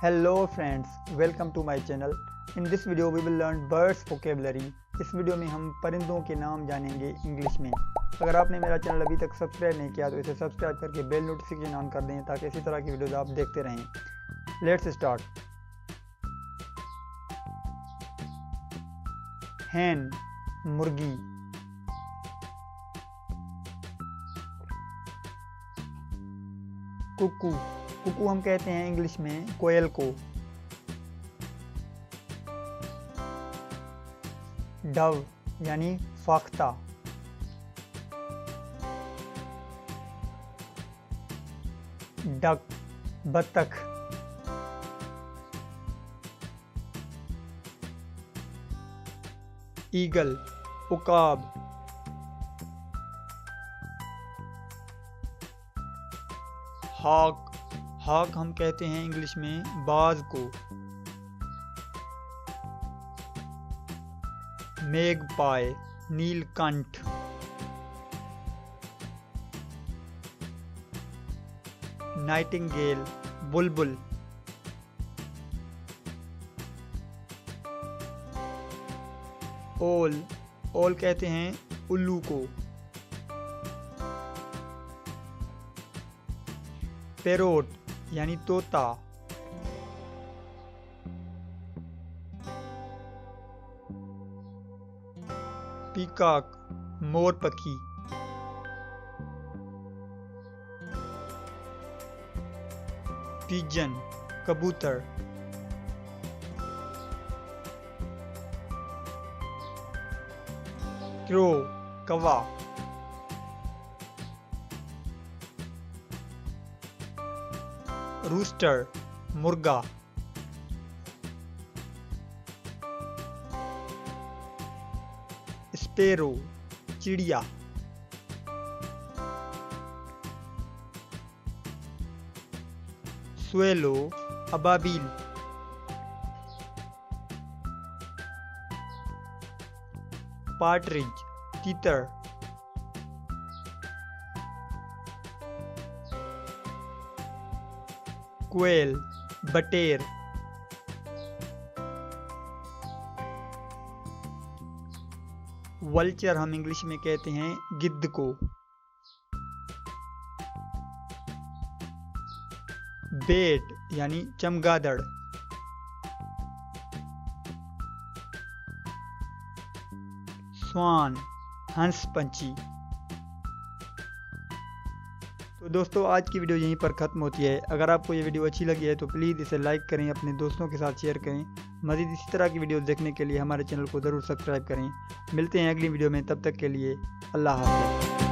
Hello friends, welcome to my channel. In this video we will learn birds vocabulary. इस video में हम परिंदों के नाम जानेंगे इंग्लिश में। अगर आपने मेरा चैनल अभी तक सब्सक्राइब नहीं किया तो इसे सब्सक्राइब करके बेल नोटिफिकेशन ऑन कर दें ताकि इसी तरह की वीडियोस आप देखते रहें। Let's start. hen मुर्गी, कुकू, कुकू हम कहते हैं इंग्लिश में कोयल को। डव यानी फाख्ता, डक बतख, ईगल उकाब, हॉक, हॉक हम कहते हैं इंग्लिश में बाज को। मेगपाई नीलकंठ, नाइटिंगेल बुलबुल, ओल, ओल कहते हैं उल्लू को। पेरोट यानी तोता, पीकॉक मोर पखी, पिजन कबूतर, क्रो कौवा, रूस्टर मुर्गा, स्पैरो चिड़िया, स्वेलो अबाबील, पार्ट्रिज तीतर, क्वेल बटेर, वल्चर हम इंग्लिश में कहते हैं गिद्ध को। बेट यानी चमगादड़, स्वान हंस पंछी। तो दोस्तों आज की वीडियो यहीं पर ख़त्म होती है। अगर आपको ये वीडियो अच्छी लगी है तो प्लीज़ इसे लाइक करें, अपने दोस्तों के साथ शेयर करें। मज़ीद इसी तरह की वीडियो देखने के लिए हमारे चैनल को ज़रूर सब्सक्राइब करें। मिलते हैं अगली वीडियो में, तब तक के लिए अल्लाह हाफ़िज़।